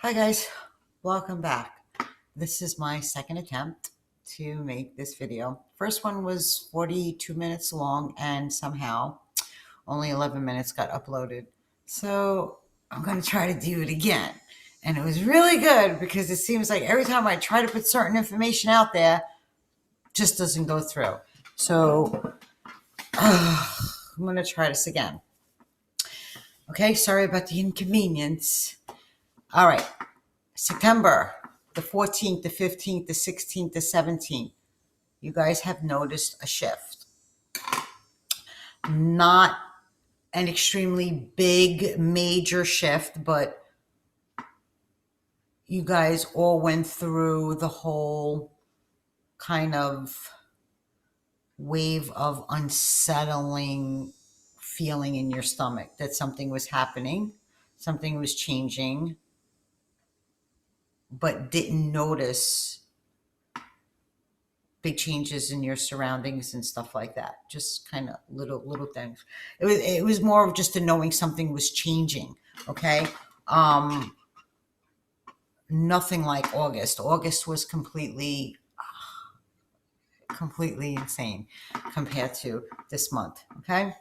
Hi guys, welcome back. This is my second attempt to make this video. First one was 42 minutes long and somehow only 11 minutes got uploaded. So I'm going to try to do it again. And it was really good because it seems like every time I try to put certain information out there, it just doesn't go through. So I'm going to try this again. Okay, sorry about the inconvenience. All right. September, the 14th, the 15th, the 16th, the 17th. You guys have noticed a shift. Not an extremely big, major shift, but you guys all went through the whole kind of wave of unsettling feeling in your stomach that something was happening, something was changing, but didn't notice big changes in your surroundings and stuff like that. Just kind of little things. It was more of just a knowing something was changing. Okay. Nothing like August. August was completely insane compared to this month. Okay.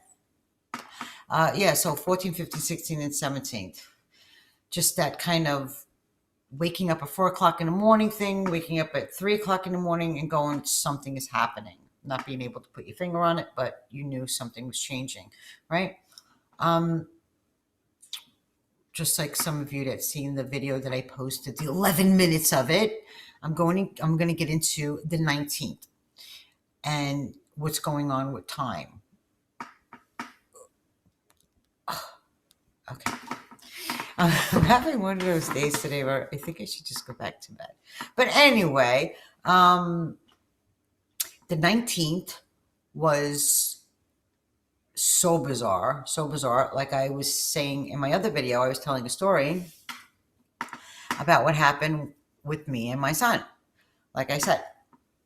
Yeah. So 14, 15, 16, and 17th. Just that kind of waking up at 4 o'clock in the morning thing, waking up at 3 o'clock in the morning and going, something is happening. Not being able to put your finger on it, but you knew something was changing, right? Just like some of you that's seen the video that I posted, the 11 minutes of it, I'm going to get into the 19th and what's going on with time. Okay. I'm having one of those days today where I think I should just go back to bed. But anyway, the 19th was so bizarre. Like I was saying in my other video, I was telling a story about what happened with me and my son. Like I said,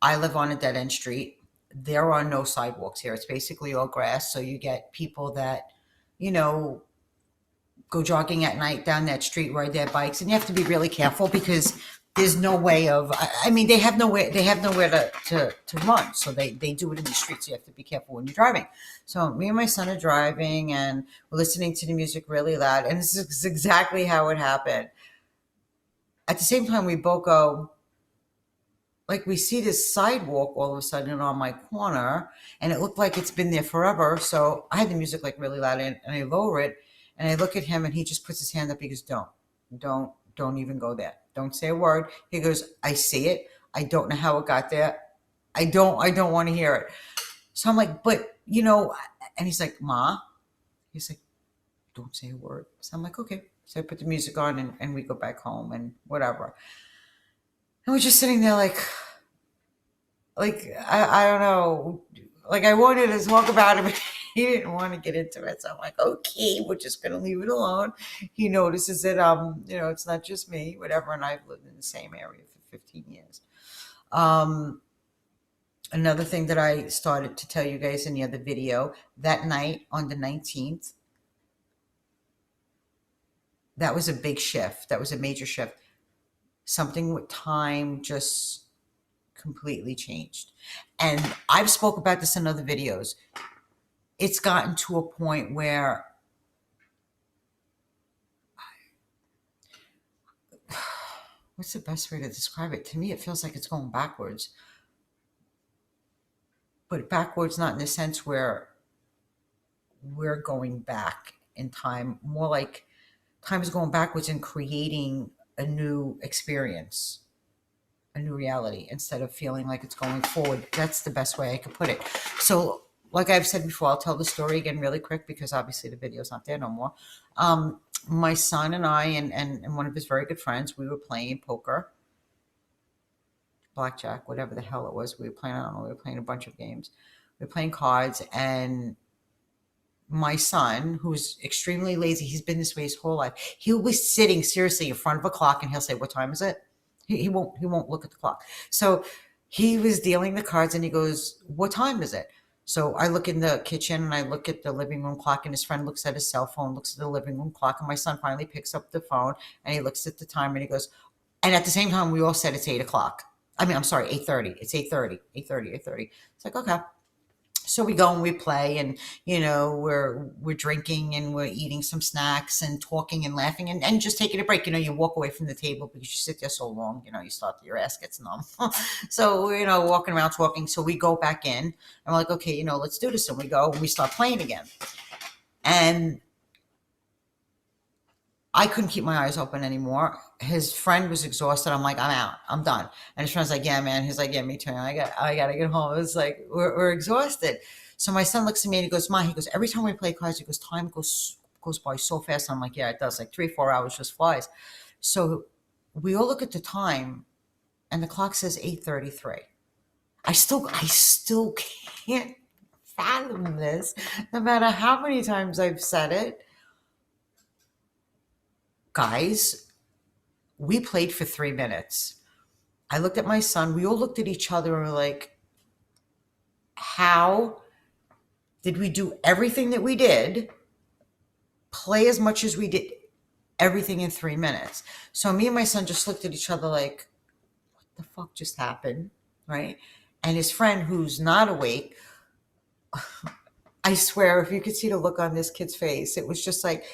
I live on a dead-end street. There are no sidewalks here. It's basically all grass. So you get people that, go jogging at night down that street, ride their bikes, and you have to be really careful because there's no way of, they have nowhere to run. So they do it in the streets. So you have to be careful when you're driving. So me and my son are driving and we're listening to the music really loud. And this is exactly how it happened. At the same time, we both go, like, we see this sidewalk all of a sudden on my corner and it looked like it's been there forever. So I had the music like really loud and I lower it and I look at him and he just puts his hand up. He goes, don't even go there. Don't say a word. He goes, I see it. I don't know how it got there. I don't want to hear it. So I'm like, but and he's like, Ma, he's like, don't say a word. So I'm like, okay. So I put the music on and we go back home and whatever. And we're just sitting there like I don't know. Like I wanted to talk about it, but he didn't want to get into it. So I'm like, okay, we're just gonna leave it alone. He notices that it's not just me, whatever, and I've lived in the same area for 15 years. Another thing that I started to tell you guys in the other video, that night on the 19th, that was a big shift. That was a major shift. Something with time just completely changed. And I've spoke about this in other videos. It's gotten to a point where what's the best way to describe it? To me, it feels like it's going backwards. But backwards not in the sense where we're going back in time, more like time is going backwards and creating a new experience, a new reality, instead of feeling like it's going forward. That's the best way I could put it. So like I've said before, I'll tell the story again really quick because obviously the video's not there no more. My son and I and one of his very good friends, we were playing poker, blackjack, whatever the hell it was. We were playing, I don't know, we were playing a bunch of games. We were playing cards, and my son, who's extremely lazy, he's been this way his whole life. He'll be sitting seriously in front of a clock and he'll say, what time is it? He won't look at the clock. So he was dealing the cards and he goes, what time is it? So I look in the kitchen and I look at the living room clock, and his friend looks at his cell phone, looks at the living room clock, and my son finally picks up the phone and he looks at the time and he goes, and at the same time, we all said it's 8 o'clock. I mean, I'm sorry, 8:30. It's 8:30, 8:30, 8:30. It's like, okay. So we go and we play, and we're drinking and we're eating some snacks and talking and laughing, and just taking a break. You walk away from the table because you sit there so long, you start, your ass gets numb. So, walking around talking. So we go back in and we're like, okay, let's do this. And we go and we start playing again. And I couldn't keep my eyes open anymore. His friend was exhausted. I'm like, I'm out. I'm done. And his friend's like, yeah, man. He's like, yeah, me too. I gotta get home. It's like, we're exhausted. So my son looks at me and he goes, Ma, he goes, every time we play cards, he goes, time goes by so fast. I'm like, yeah, it does. Like 3-4 hours just flies. So we all look at the time and the clock says 8:33. I still can't fathom this, no matter how many times I've said it. Guys, we played for 3 minutes. I looked at my son. We all looked at each other and were like, how did we do everything that we did, play as much as we did, everything in 3 minutes? So me and my son just looked at each other like, what the fuck just happened, right? And his friend, who's not awake, I swear, if you could see the look on this kid's face, it was just like,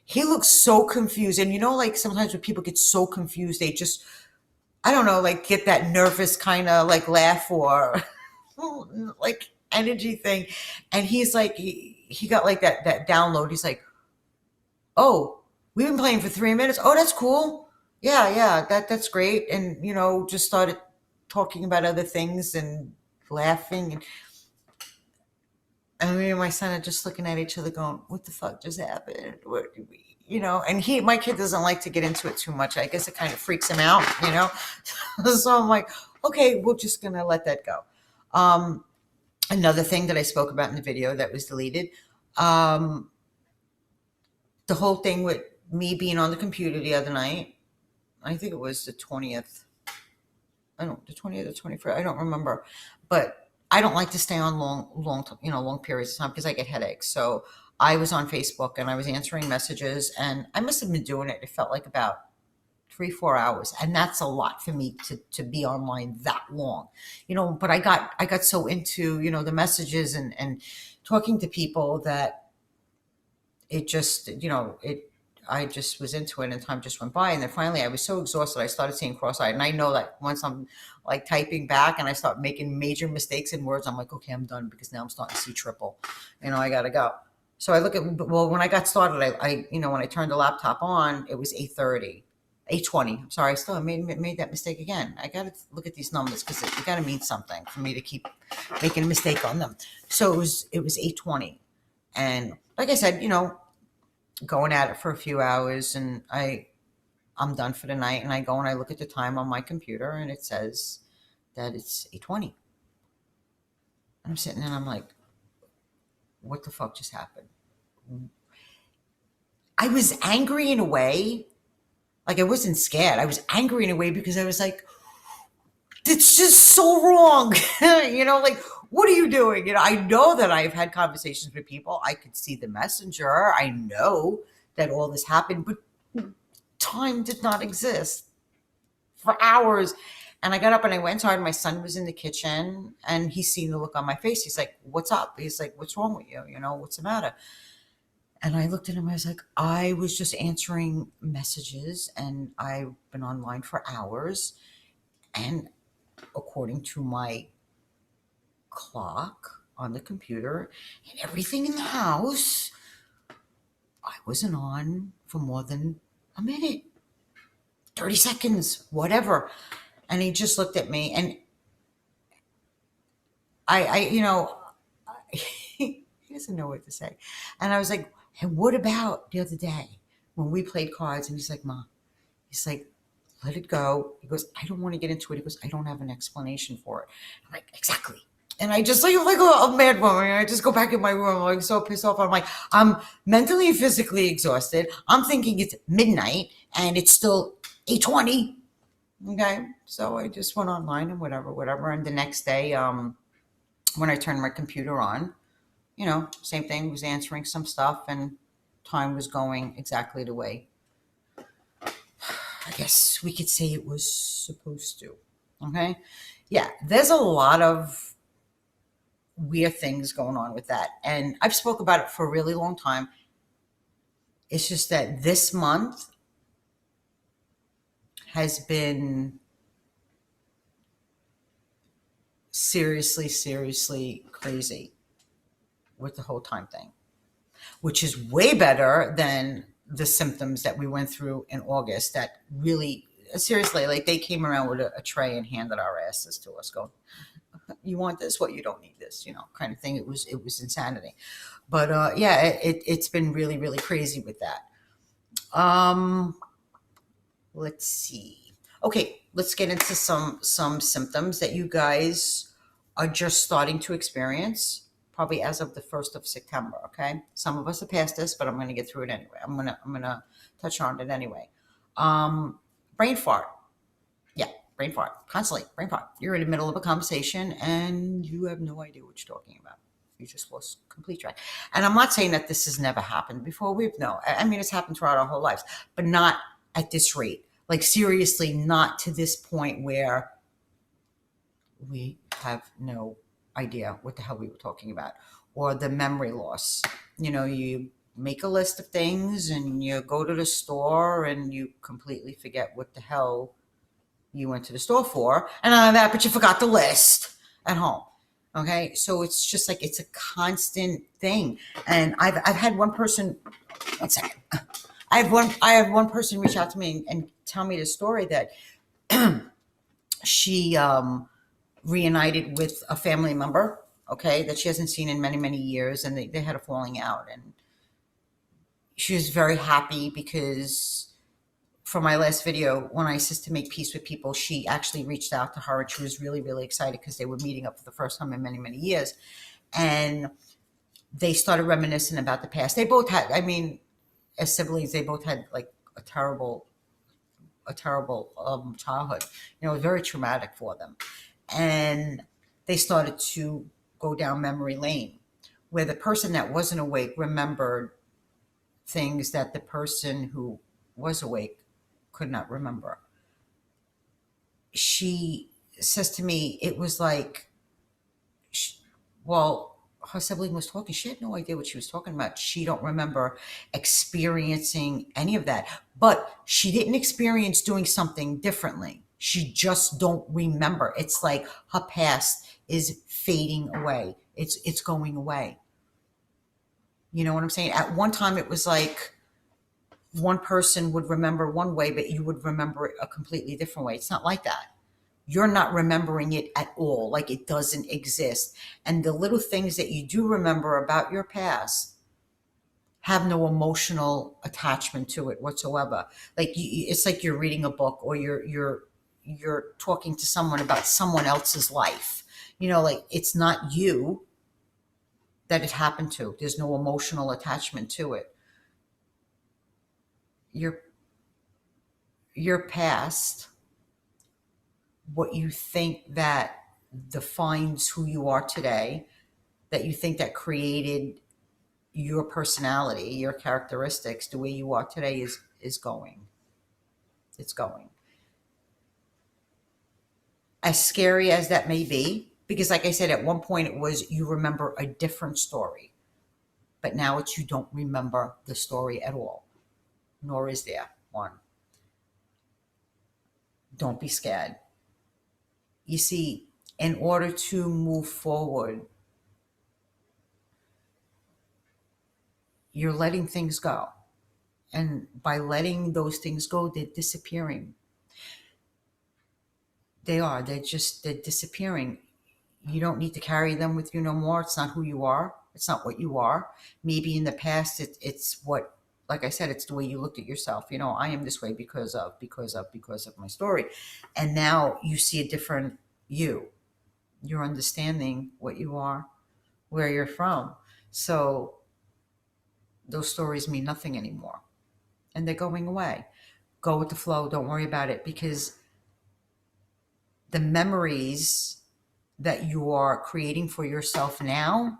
he looked so confused. And like sometimes when people get so confused, they just, I don't know, like get that nervous kind of like laugh or like energy thing. And he's like, he got like that download. He's like, oh, we've been playing for 3 minutes. Oh, that's cool. Yeah, that's great. And, just started talking about other things and laughing. And me and my son are just looking at each other going, what the fuck just happened? What, and my kid doesn't like to get into it too much. I guess it kind of freaks him out. So I'm like, okay, we're just going to let that go. Another thing that I spoke about in the video that was deleted, the whole thing with me being on the computer the other night, I think it was the 20th. The 20th or 21st, I don't remember. But I don't like to stay on long periods of time because I get headaches. So I was on Facebook and I was answering messages, and I must have been doing it. It felt like about 3-4 hours, and that's a lot for me to be online that long. But I got so into the messages and talking to people that it just I just was into it, and time just went by. And then finally I was so exhausted, I started seeing cross-eyed. And I know that once I'm like typing back and I start making major mistakes in words, I'm like, okay, I'm done, because now I'm starting to see triple. I gotta go. So I look at, well, when I got started, I when I turned the laptop on, it was 8:30. 8:20. I'm sorry, I still made that mistake again. I got to look at these numbers because it got to mean something for me to keep making a mistake on them. So it was 8:20. And like I said, going at it for a few hours, and I'm done for the night, and I go and I look at the time on my computer and it says that it's 8:20. And I'm sitting there and I'm like, what the fuck just happened? I was angry in a way. Like, I wasn't scared. I was angry in a way because I was like, it's just so wrong. Like, what are you doing? I know that I've had conversations with people. I could see the messenger. I know that all this happened, but time did not exist for hours. And I got up and I went inside. My son was in the kitchen and he's seen the look on my face. He's like, what's up? He's like, what's wrong with you? What's the matter? And I looked at him. I was like, I was just answering messages and I've been online for hours. And according to my clock on the computer and everything in the house, I wasn't on for more than a minute, 30 seconds, whatever. And he just looked at me, and he doesn't know what to say. And I was like, hey, what about the other day when we played cards? And he's like, Mom, he's like, let it go. He goes, I don't want to get into it. He goes, I don't have an explanation for it. I'm like, exactly. And I just like a mad woman. I just go back in my room. I'm like so pissed off. I'm like, I'm mentally and physically exhausted. I'm thinking it's midnight and it's still 8:20. Okay. So I just went online and whatever. And the next day, when I turned my computer on, same thing, was answering some stuff and time was going exactly the way I guess we could say it was supposed to. Okay. Yeah. There's a lot of weird things going on with that. And I've spoke about it for a really long time. It's just that this month has been seriously, seriously crazy with the whole time thing, which is way better than the symptoms that we went through in August that really, seriously, like they came around with a tray and handed our asses to us going, you want this? What, you don't need this, kind of thing. It was insanity. But yeah, it's been really, really crazy with that. Let's see. Okay, let's get into some symptoms that you guys are just starting to experience, probably as of the 1st of September. Okay, some of us are past this, but I'm going to get through it anyway. I'm gonna touch on it anyway. Brain fart. Yeah, brain fart. Constantly brain fart. You're in the middle of a conversation and you have no idea what you're talking about. You just lost complete track. And I'm not saying that this has never happened before. I mean, it's happened throughout our whole lives, but not at this rate. Like seriously, not to this point where we have no idea what the hell we were talking about, or the memory loss. You make a list of things and you go to the store and you completely forget what the hell you went to the store for, and none of that, but you forgot the list at home. Okay, so it's just like it's a constant thing. And I've had one person. One second. I have one person reach out to me and tell me the story that she reunited with a family member, okay, that she hasn't seen in many, many years, and they had a falling out. And she was very happy because for my last video, when I said to make peace with people, she actually reached out to her and she was really, really excited because they were meeting up for the first time in many, many years. And they started reminiscing about the past. They both had, I mean, as siblings, they both had like a terrible childhood. It was very traumatic for them. And they started to go down memory lane where the person that wasn't awake remembered things that the person who was awake could not remember. She says to me, it was like, well, her sibling was talking. She had no idea what she was talking about. She don't remember experiencing any of that, but she didn't experience doing something differently. She just don't remember. It's like her past is fading away. It's going away. You know what I'm saying? At one time, it was like one person would remember one way, but you would remember it a completely different way. It's not like that. You're not remembering it at all, like it doesn't exist. And the little things that you do remember about your past have no emotional attachment to it whatsoever. Like it's like you're reading a book or you're talking to someone about someone else's life. Like it's not you that it happened to. There's no emotional attachment to it. Your past, what you think that defines who you are today, that you think that created your personality, your characteristics, the way you are today is going. It's going. As scary as that may be, because like I said, at one point it was you remember a different story, but now it's you don't remember the story at all, nor is there one. Don't be scared. You see, in order to move forward, you're letting things go. And by letting those things go, they're disappearing. They're disappearing. You don't need to carry them with you no more. It's not who you are. It's not what you are. Maybe in the past, it's what, like I said, it's the way you looked at yourself. I am this way because of my story. And now you see a different you. You're understanding what you are, where you're from. So those stories mean nothing anymore. And they're going away. Go with the flow. Don't worry about it, because the memories that you're creating for yourself now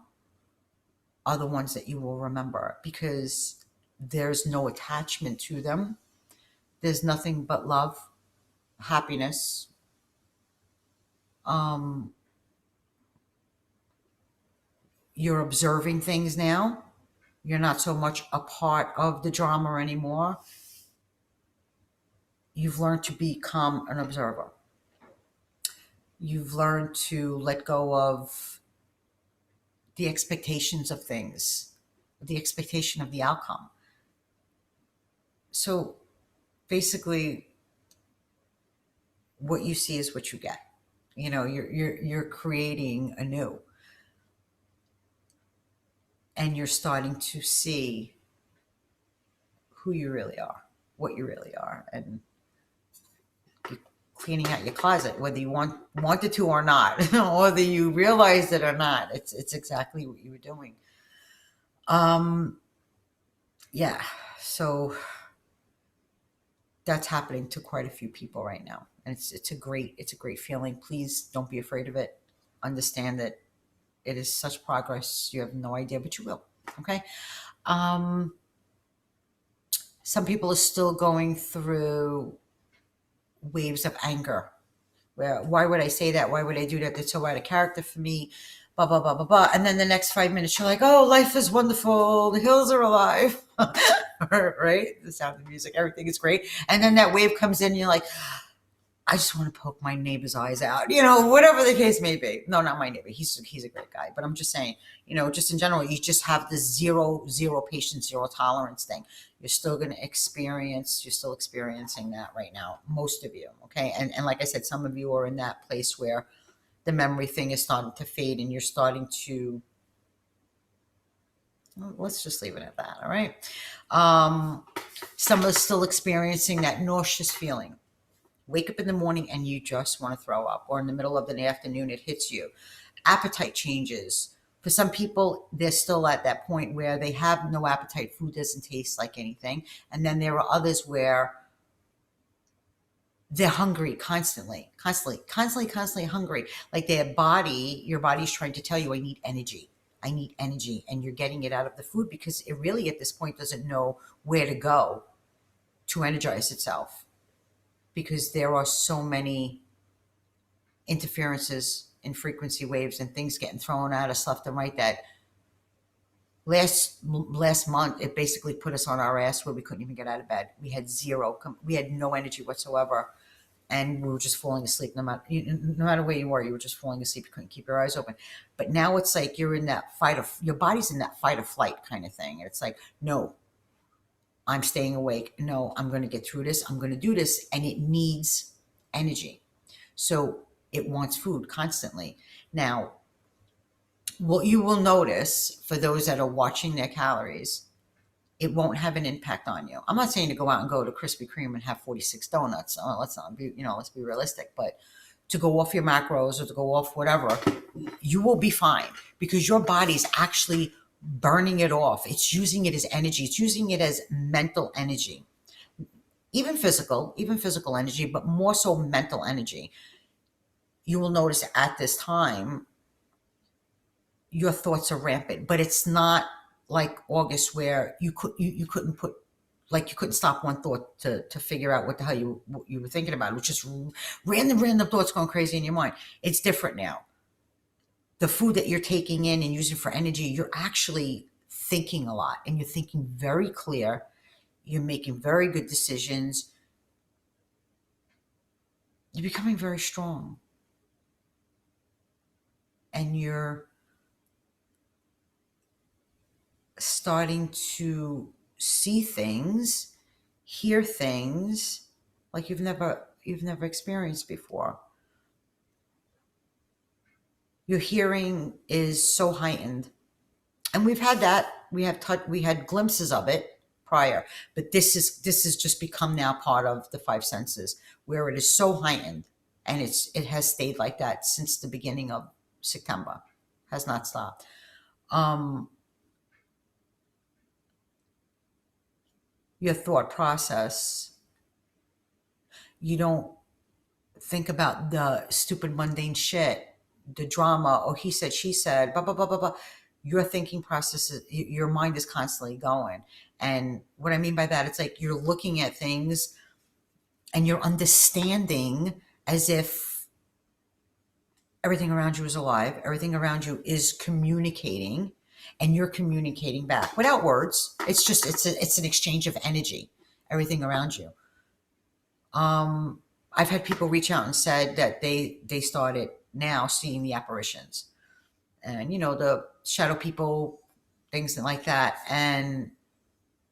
are the ones that you will remember, because there's no attachment to them. There's nothing but love, happiness. Um, you're observing things now. You're not so much a part of the drama anymore. You've learned to become an observer. You've learned to let go of the expectations of things, the expectation of the outcome. So basically, what you see is what you get. You know, you're creating anew, and you're starting to see who you really are, what you really are, and you're cleaning out your closet, whether you wanted to or not, whether you realized it or not. It's exactly what you were doing. Um, yeah. So that's happening to quite a few people right now, and it's a great feeling. Please don't be afraid of it. Understand that it is such progress. You have no idea, but you will. Okay. Um, some people are still going through waves of anger. Where, why would I say that? Why would I do that? That's so out of character for me. Blah blah blah blah blah. And then the next 5 minutes, you're like, "Oh, life is wonderful. The hills are alive." Right? The sound of music, everything is great. And then that wave comes in, and you're like, I just want to poke my neighbor's eyes out, whatever the case may be. No, not my neighbor. He's a great guy, but I'm just saying, just in general, you just have this zero patience, zero tolerance thing. You're still experiencing that right now, most of you. Okay. And like I said, some of you are in that place where the memory thing is starting to fade, and you're starting to, well, let's just leave it at that. All right. Um, some are still experiencing that nauseous feeling. Wake up in the morning and you just want to throw up, or in the middle of the afternoon, it hits you. Appetite changes. For some people, they're still at that point where they have no appetite. Food doesn't taste like anything. And then there are others where they're hungry constantly hungry. Like your body's trying to tell you, I need energy. I need energy. And you're getting it out of the food, because it really at this point doesn't know where to go to energize itself, because there are so many interferences in frequency waves and things getting thrown at us left and right, that last month it basically put us on our ass, where we couldn't even get out of bed. We had no energy whatsoever, and we were just falling asleep. No matter where you were just falling asleep. You couldn't keep your eyes open. But now it's like you're in that your body's in that fight or flight kind of thing, and it's like, no, I'm staying awake. No, I'm going to get through this. I'm going to do this. And it needs energy. So it wants food constantly. Now, what you will notice, for those that are watching their calories, it won't have an impact on you. I'm not saying to go out and go to Krispy Kreme and have 46 donuts. Let's not be, let's be realistic. But to go off your macros or to go off whatever, you will be fine, because your body's actually burning it off. It's using it as energy. It's using it as mental energy, even physical energy, but more so mental energy. You will notice at this time, your thoughts are rampant, but it's not like August, where you couldn't put, like, you couldn't stop one thought to figure out what the hell you were thinking about. It was just random thoughts going crazy in your mind. It's different now. The food that you're taking in and using for energy, you're actually thinking a lot, and you're thinking very clear. You're making very good decisions. You're becoming very strong, and you're starting to see things, hear things like you've never experienced before. Your hearing is so heightened, and we've had that. We had glimpses of it prior, but this has just become now part of the five senses, where it is so heightened, and it has stayed like that since the beginning of September. Has not stopped. Your thought process, you don't think about the stupid mundane shit the drama, or he said, she said, blah blah blah blah blah. Your thinking process, your mind is constantly going. And what I mean by that, it's like you're looking at things and you're understanding as if everything around you is alive, everything around you is communicating, and you're communicating back without words. It's just it's an exchange of energy, everything around you. I've had people reach out and said that they started now seeing the apparitions, and the shadow people, things like that. And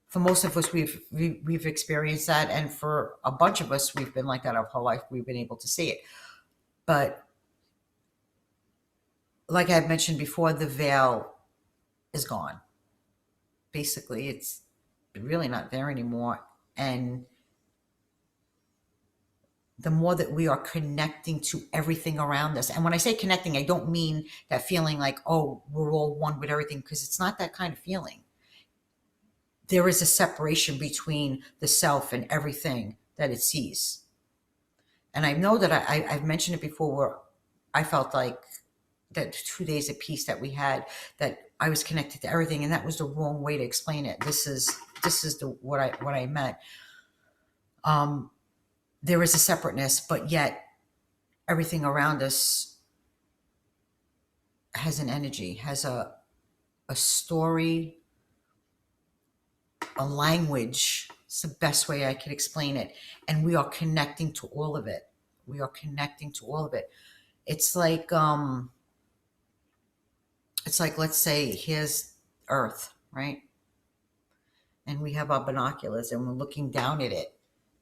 for most of us, we've experienced that, and for a bunch of us, we've been like that our whole life. We've been able to see it. But like I've mentioned before, the veil is gone. Basically, it's really not there anymore. And the more that we are connecting to everything around us, and when I say connecting, I don't mean that feeling like, oh, we're all one with everything, because it's not that kind of feeling. There is a separation between the self and everything that it sees. And I know that I've mentioned it before, where I felt like that 2 days of peace that we had, that I was connected to everything, and that was the wrong way to explain it. This is the what I meant. There is a separateness, but yet everything around us has an energy, has a story, a language. It's the best way I could explain it. And we are connecting to all of it. We are connecting to all of it. It's like let's say here's Earth, right? And we have our binoculars and we're looking down at it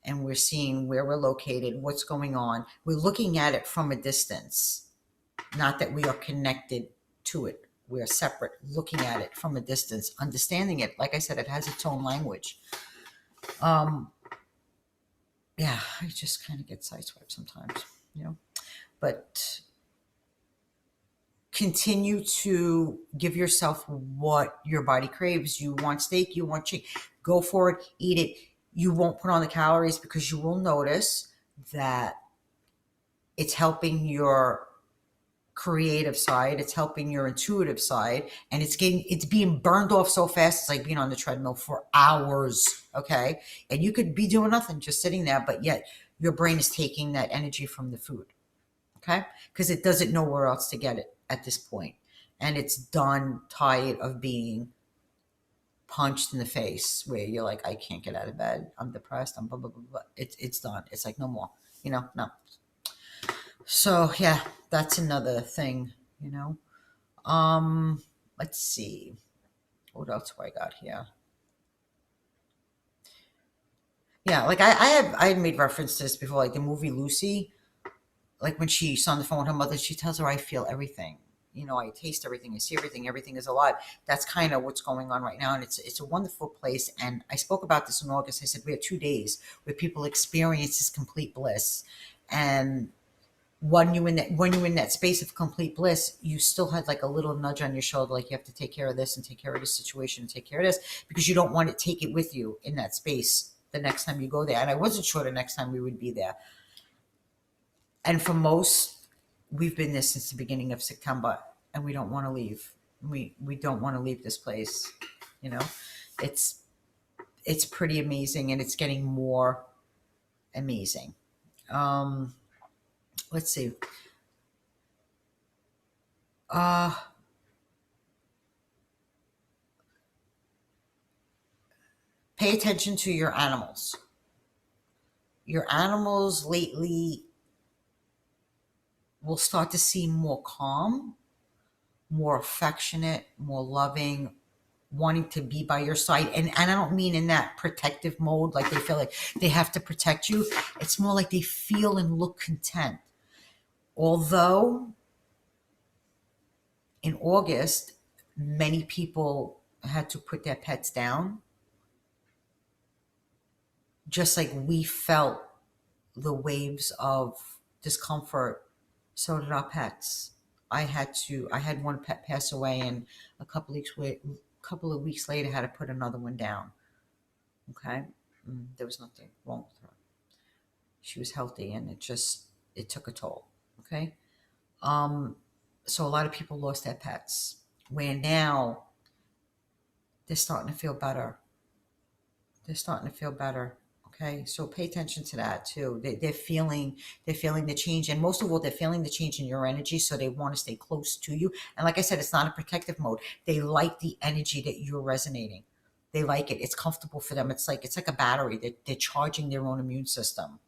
and we're seeing where we're located, what's going on. We're looking at it from a distance, not that we are connected to it. We're separate, looking at it from a distance, understanding it. Like I said, it has its own language. Yeah, I just kind of get sideswiped sometimes. But continue to give yourself what your body craves. You want steak, you want chicken, go for it, eat it. You won't put on the calories, because you will notice that it's helping your creative side, it's helping your intuitive side, and it's being burned off so fast. It's like being on the treadmill for hours. Okay. And you could be doing nothing, just sitting there, but yet your brain is taking that energy from the food. Okay. Because it doesn't know where else to get it at this point. And it's done, tired of being punched in the face, where you're like, I can't get out of bed, I'm depressed, I'm blah blah blah blah. It's done. It's like, no more. No. So yeah, that's another thing. you know let's see, what else do I got here. Yeah, like I had made reference to this before, like the movie Lucy. Like when she's on the phone with her mother, she tells her, I feel everything. I taste everything, I see everything, everything is alive. That's kind of what's going on right now. And it's a wonderful place. And I spoke about this in August. I said we had 2 days where people experience this complete bliss. And when you're in that space of complete bliss, you still had like a little nudge on your shoulder, like you have to take care of this and take care of this situation and take care of this, because you don't want to take it with you in that space the next time you go there. And I wasn't sure the next time we would be there. And for most, we've been there since the beginning of September, and we don't want to leave. We don't want to leave this place. You know, it's it's pretty amazing, and it's getting more amazing. Um, let's see. Uh, Pay attention to your animals. Your animals lately will start to seem more calm, more affectionate, more loving, wanting to be by your side. And I don't mean in that protective mode, like they feel like they have to protect you. It's more like they feel and look content. Although in August, many people had to put their pets down, just like we felt the waves of discomfort, so did our pets. I had one pet pass away, and a couple of weeks later had to put another one down. Okay. There was nothing wrong with her. She was healthy, and it took a toll. Okay. So a lot of people lost their pets, where now they're starting to feel better. They're starting to feel better. Okay, so pay attention to that too. They're feeling the change, and most of all, they're feeling the change in your energy. So they want to stay close to you. And like I said, it's not a protective mode. They like the energy that you're resonating. They like it. It's comfortable for them. It's like a battery. They're charging their own immune system.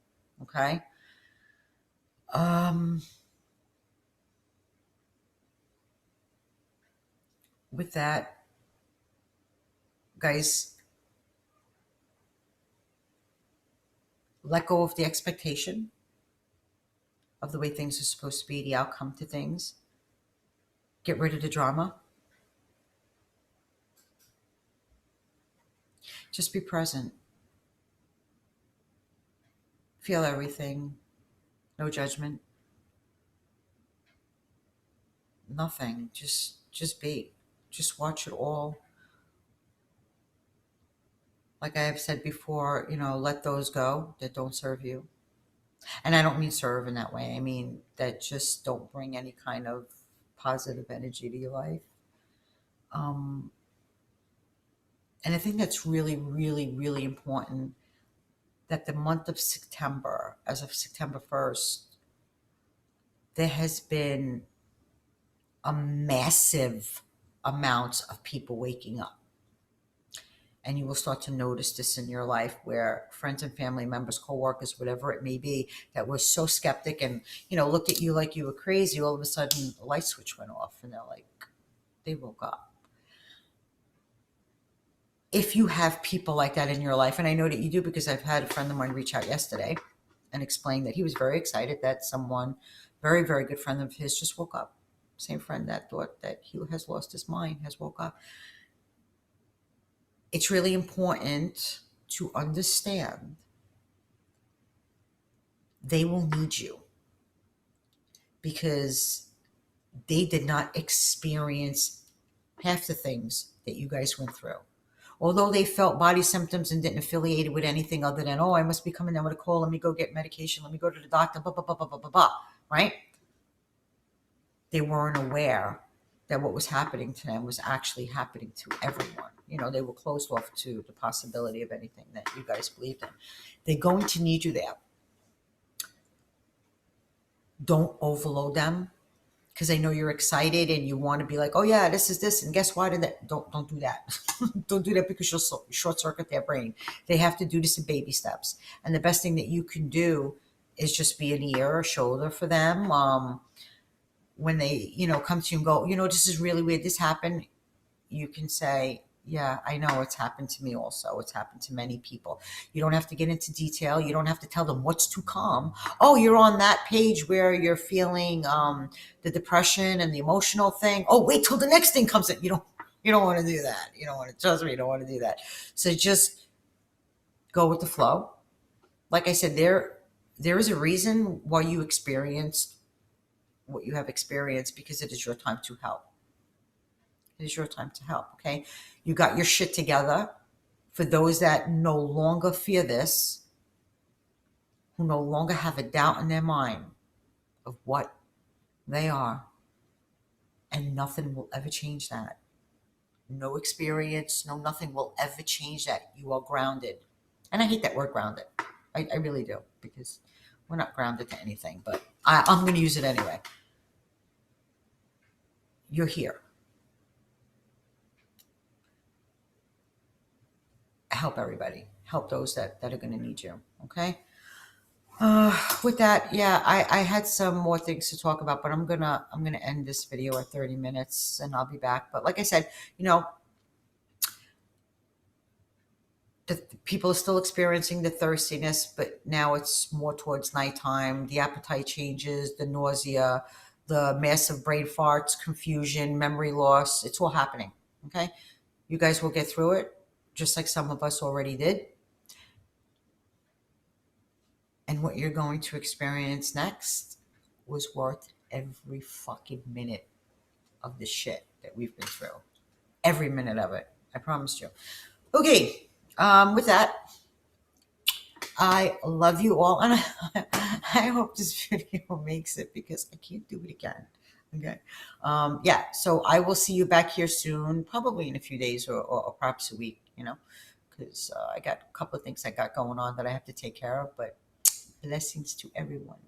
Okay. Um, with that, guys, let go of the expectation of the way things are supposed to be, the outcome to things. Get rid of the drama. Just be present. Feel everything. No judgment. Nothing. Just be. Just watch it all. Like I have said before, let those go that don't serve you. And I don't mean serve in that way. I mean that just don't bring any kind of positive energy to your life. Um, and I think that's really, really, really important that the month of September, as of September 1st, there has been a massive amount of people waking up. And you will start to notice this in your life where friends and family members, coworkers, whatever it may be, that was so skeptic and, looked at you like you were crazy. All of a sudden, the light switch went off and they're like, they woke up. If you have people like that in your life, and I know that you do because I've had a friend of mine reach out yesterday and explain that he was very excited that someone, very, very good friend of his, just woke up. Same friend that thought that he has lost his mind has woke up. It's really important to understand they will need you because they did not experience half the things that you guys went through. Although they felt body symptoms and didn't affiliate it with anything other than, oh, I must be coming down with a cold. Let me go get medication. Let me go to the doctor, blah, blah, blah, blah, blah, blah, blah, right? They weren't aware that what was happening to them was actually happening to everyone. They were closed off to the possibility of anything that you guys believed in. They're going to need you there. Don't overload them because I know you're excited and you want to be like, oh yeah, this is this, and guess what? And that, don't do that. Don't do that because you'll short circuit their brain. They have to do this in baby steps, and the best thing that you can do is just be an ear or shoulder for them. When they, come to you and go, this is really weird. This happened. You can say, yeah, I know it's happened to me also. It's happened to many people. You don't have to get into detail. You don't have to tell them what's to come. Oh, you're on that page where you're feeling the depression and the emotional thing. Oh, wait till the next thing comes in. You don't want to do that. You don't want to, trust me, you don't want to do that. So just go with the flow. Like I said, there is a reason why you experienced what you have experienced because it is your time to help. It is your time to help, okay? You got your shit together. For those that no longer fear this, who no longer have a doubt in their mind of what they are, and nothing will ever change that. No experience, no nothing will ever change that. You are grounded. And I hate that word grounded. I really do because we're not grounded to anything, but I'm going to use it anyway. You're here. Help everybody. Help those that are going to need you. Okay. With that, yeah, I had some more things to talk about, but I'm gonna end this video at 30 minutes and I'll be back. But like I said, the people are still experiencing the thirstiness, but now it's more towards nighttime. The appetite changes, the nausea, the massive brain farts, confusion, memory loss. It's all happening. Okay. You guys will get through it, just like some of us already did. And what you're going to experience next was worth every fucking minute of the shit that we've been through. Every minute of it. I promised you. Okay. With that, I love you all. And I hope this video makes it because I can't do it again. Okay. Yeah. So I will see you back here soon, probably in a few days or perhaps a week, because I got a couple of things I got going on that I have to take care of. But blessings to everyone.